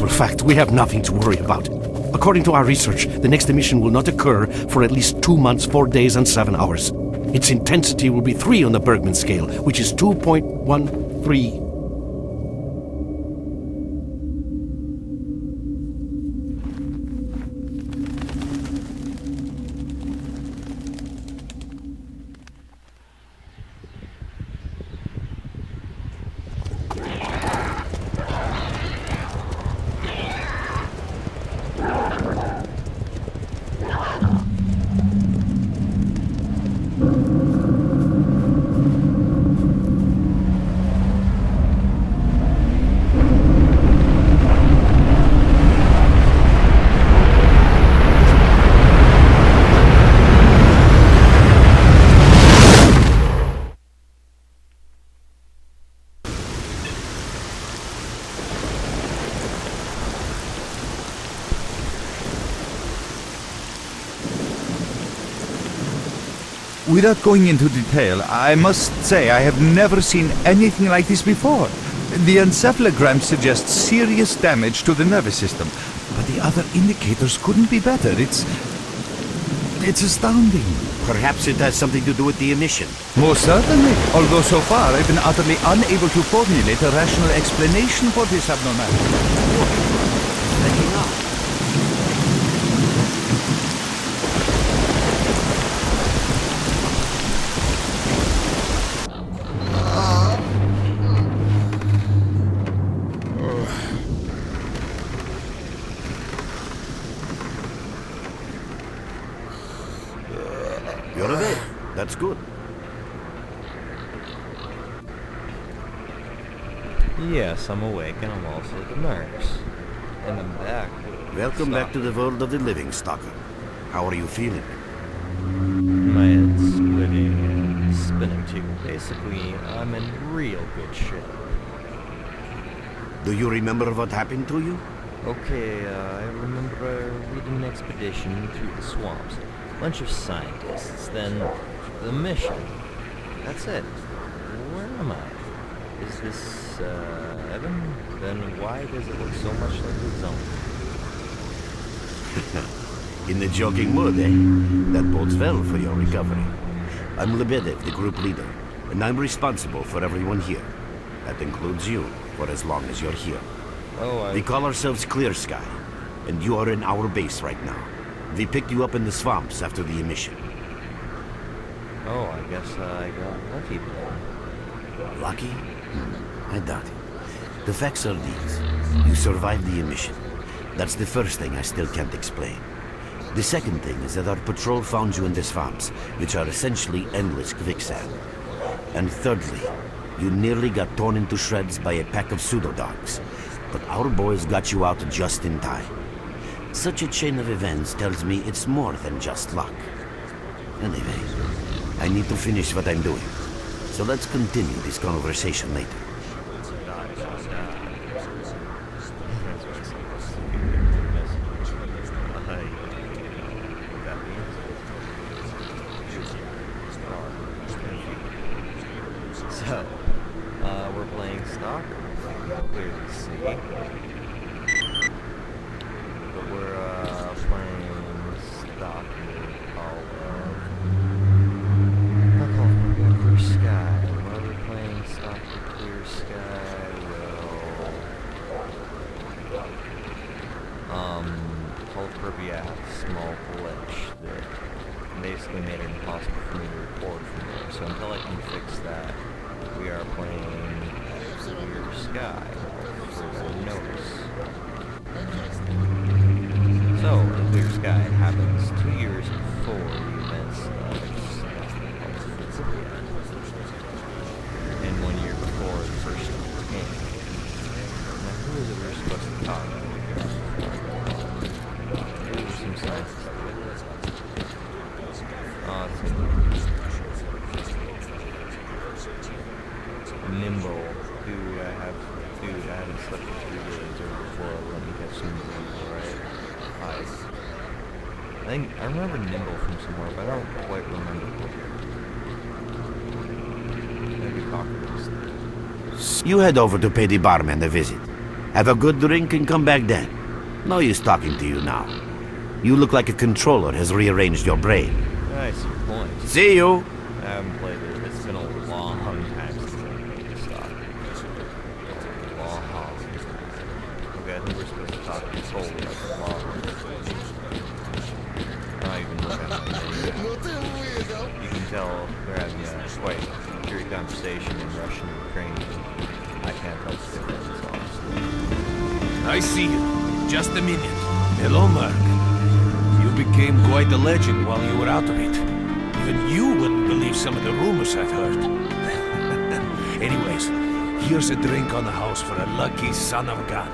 actual fact, we have nothing to worry about. According to our research, the next emission will not occur for at least 2 months, 4 days, and 7 hours. Its intensity will be 3 on the Bergman scale, which is 2.13. Without going into detail, I must say I have never seen anything like this before. The encephalogram suggests serious damage to the nervous system, but the other indicators couldn't be better. It's astounding. Perhaps it has something to do with the emission. Most certainly, although so far I've been utterly unable to formulate a rational explanation for this abnormality. You're awake. That's good. Yes, I'm awake, and I'm also the nurse. And I'm back. Welcome back to the world of the living, S.T.A.L.K.E.R. How are you feeling? My head's splitting and spinning too. Basically, I'm in real good shape. Do you remember what happened to you? Okay, I remember leading an expedition through the swamps. Bunch of scientists, then the mission. That's it. Where am I? Is this, heaven? Then why does it look so much like the zone? In the joking mood, eh? That bodes well for your recovery. I'm Lebedev, the group leader, and I'm responsible for everyone here. That includes you, for as long as you're here. We call ourselves Clear Sky, and you are in our base right now. We picked you up in the swamps after the emission. Oh, I guess I got lucky then. Lucky? I doubt it. The facts are these. You survived the emission. That's the first thing I still can't explain. The second thing is that our patrol found you in the swamps, which are essentially endless quicksand. And thirdly, you nearly got torn into shreds by a pack of pseudo-dogs. But our boys got you out just in time. Such a chain of events tells me it's more than just luck. Anyway, I need to finish what I'm doing. So let's continue this conversation later. So, we're playing S.T.A.L.K.E.R. Clearly see. But we're playing S.T.A.L.K.E.R. Clear Sky. While we're playing S.T.A.L.K.E.R. Clear Sky, Perbiat, small glitch that basically made it impossible for me to record from there. So until I can fix that, we are playing Clear Sky for notice. So, the Clear Sky happens 2 years before the events of Perbiat, and 1 year before the first game. Now, who is it we're supposed to talk to? Some scientists. Nimble, dude, I haven't slept for 3 days or before. Let me get some Nimble, right? I remember Nimble from somewhere, but I don't quite remember. Maybe Cockroach. You head over to pay the barman a visit. Have a good drink and come back then. No use talking to you now. You look like a controller has rearranged your brain. I see your point. See you! I haven't played it. It's been a long time since I played this stock. Long haul. Okay, I think we're supposed to talk solely about the law. Not even look at my name. You can tell they're having a quite serious conversation in Russian and Ukrainian. I can't tell the difference, honestly. I see you. Just a minute. Hello, Mark. You became quite a legend while you were out of it. Even you wouldn't believe some of the rumors I've heard. Anyways, here's a drink on the house for a lucky son of a gun.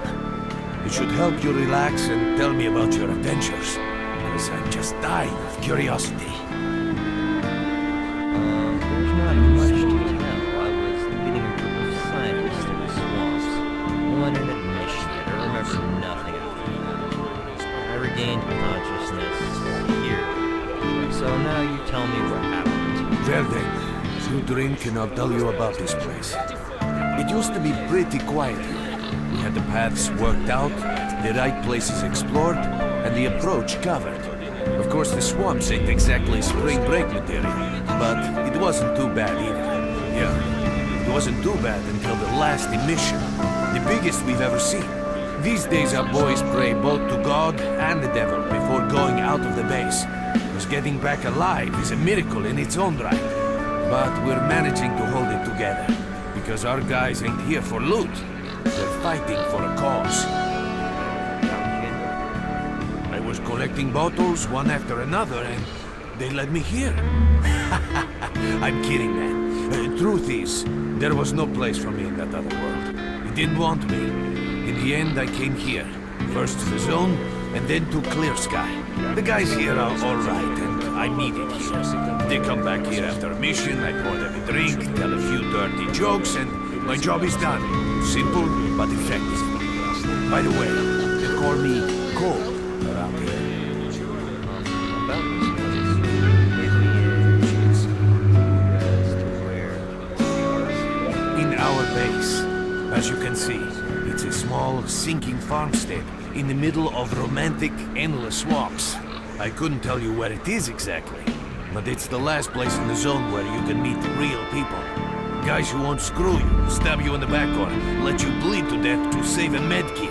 It should help you relax and tell me about your adventures, because I'm just dying of curiosity. There's not much to tell. I was leading a group of scientists through the swamps. We went on a mission, and I remember nothing after that. I regained consciousness here. So now you tell me what happened. Well then, you drink and I'll tell you about this place. It used to be pretty quiet here. We had the paths worked out, the right places explored, and the approach covered. Of course, the swamps ain't exactly spring break material, but it wasn't too bad either. Yeah, it wasn't too bad until the last emission, the biggest we've ever seen. These days our boys pray both to God and the devil before going out of the base. Because getting back alive is a miracle in its own right. But we're managing to hold it together. Because our guys ain't here for loot. They're fighting for a cause. I was collecting bottles one after another and they led me here. I'm kidding, man. Truth is, there was no place for me in that other world. It didn't want me. In the end, I came here. First to the zone, and then to Clear Sky. The guys here are alright, and I'm needed here. They come back here after a mission, I pour them a drink, tell a few dirty jokes, and my job is done. Simple, but effective. By the way, they call me Cole around here. About this place, as to where we are. In our base, as you can see, it's a small, sinking farmstead in the middle of romantic, endless swamps. I couldn't tell you where it is exactly, but it's the last place in the zone where you can meet real people. Guys who won't screw you, stab you in the back or let you bleed to death to save a med kit.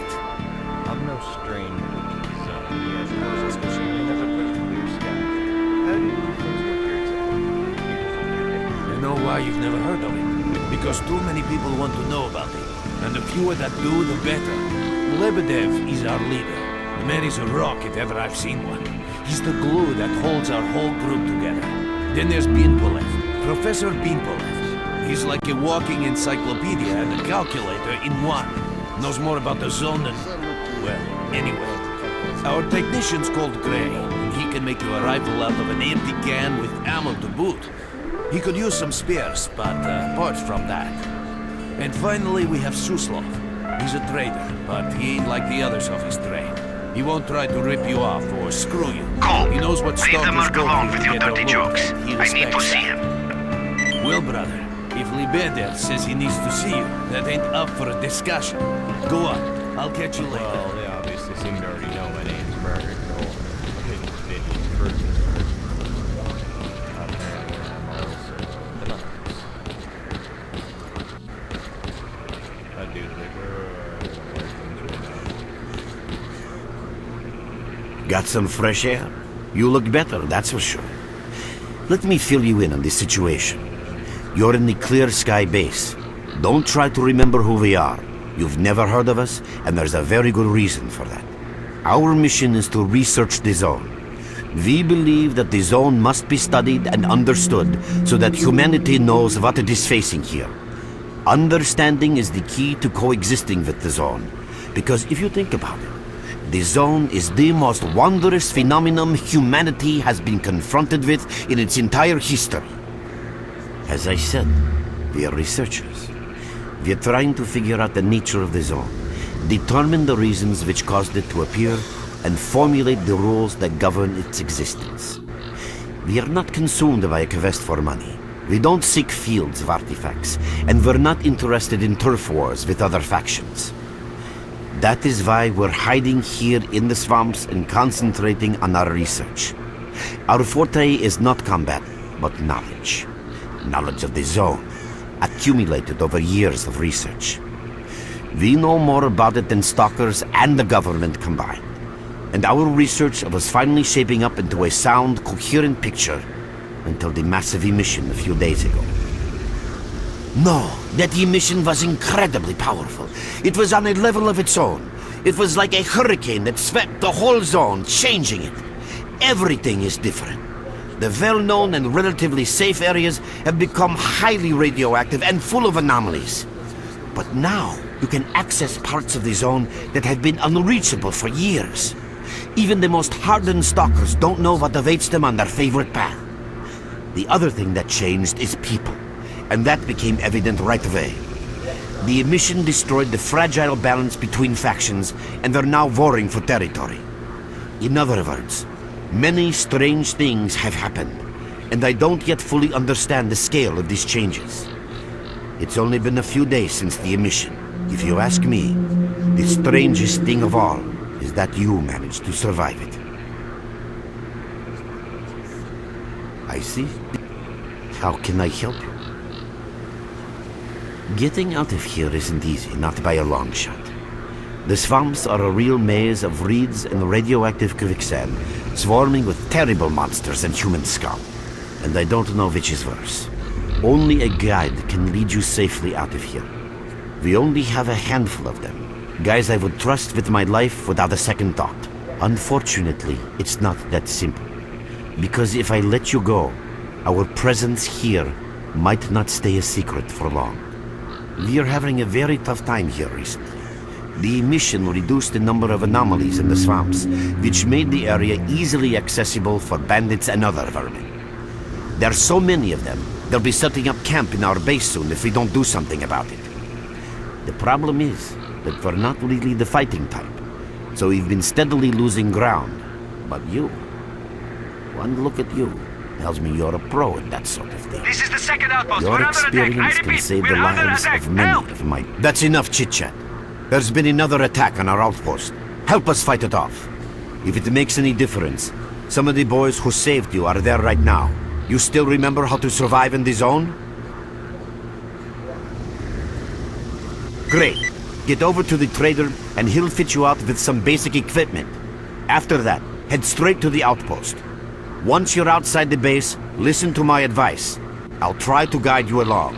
I'm no stranger to the zone yet. I was especially never put Clear Sky. How do things work here exactly? You know why you've never heard of it? Because too many people want to know about it. And the fewer that do, the better. Lebedev is our leader. The man is a rock if ever I've seen one. He's the glue that holds our whole group together. Then there's Binpolev, Professor Binpolev. He's like a walking encyclopedia and a calculator in one. Knows more about the zone than... well, anyway. Our technician's called Gray, and he can make you a rifle out of an empty can with ammo to boot. He could use some spares, but apart from that... And finally, we have Suslov. He's a trader, but he ain't like the others of his trade. He won't try to rip you off or screw you. Cole, He knows what leave the stalkers Merc go alone through with to your get dirty their loot, jokes. and he I need to respects see that. him. Well, brother, if Lebedev says he needs to see you, that ain't up for a discussion. Go on, I'll catch you later. Well, they obviously seem to already know my name's Merc, or they didn't prove it. Apparently, I'm also anonymous. I do think Got some fresh air? You look better, that's for sure. Let me fill you in on the situation. You're in the Clear Sky base. Don't try to remember who we are. You've never heard of us, and there's a very good reason for that. Our mission is to research the zone. We believe that the zone must be studied and understood so that humanity knows what it is facing here. Understanding is the key to coexisting with the zone. Because if you think about it, the zone is the most wondrous phenomenon humanity has been confronted with in its entire history. As I said, we are researchers. We are trying to figure out the nature of the zone, determine the reasons which caused it to appear, and formulate the rules that govern its existence. We are not consumed by a quest for money. We don't seek fields of artifacts, and we're not interested in turf wars with other factions. That is why we're hiding here in the swamps and concentrating on our research. Our forte is not combat, but knowledge. Knowledge of the zone, accumulated over years of research. We know more about it than stalkers and the government combined. And our research was finally shaping up into a sound, coherent picture until the massive emission a few days ago. No, that emission was incredibly powerful. It was on a level of its own. It was like a hurricane that swept the whole zone, changing it. Everything is different. The well-known and relatively safe areas have become highly radioactive and full of anomalies. But now, you can access parts of the zone that have been unreachable for years. Even the most hardened stalkers don't know what awaits them on their favorite path. The other thing that changed is people, and that became evident right away. The emission destroyed the fragile balance between factions, and they're now warring for territory. In other words, many strange things have happened, and I don't yet fully understand the scale of these changes. It's only been a few days since the emission. If you ask me, the strangest thing of all is that you managed to survive it. I see. How can I help you? Getting out of here isn't easy, not by a long shot. The swamps are a real maze of reeds and radioactive quicksand, swarming with terrible monsters and human scum. And I don't know which is worse. Only a guide can lead you safely out of here. We only have a handful of them. Guys I would trust with my life without a second thought. Unfortunately, it's not that simple. Because if I let you go, our presence here might not stay a secret for long. We are having a very tough time here recently. The emission reduced the number of anomalies in the swamps, which made the area easily accessible for bandits and other vermin. There are so many of them, they'll be setting up camp in our base soon if we don't do something about it. The problem is that we're not really the fighting type, so we've been steadily losing ground. But you, one look at you, tells me you're a pro at that sort of thing. This is the second outpost. Your We're under attack. I experience can repeat, save we're the under lives attack. of many Help! of my... That's enough chit-chat. There's been another attack on our outpost. Help us fight it off. If it makes any difference, some of the boys who saved you are there right now. You still remember how to survive in the zone? Great. Get over to the trader and he'll fit you out with some basic equipment. After that, head straight to the outpost. Once you're outside the base, listen to my advice. I'll try to guide you along.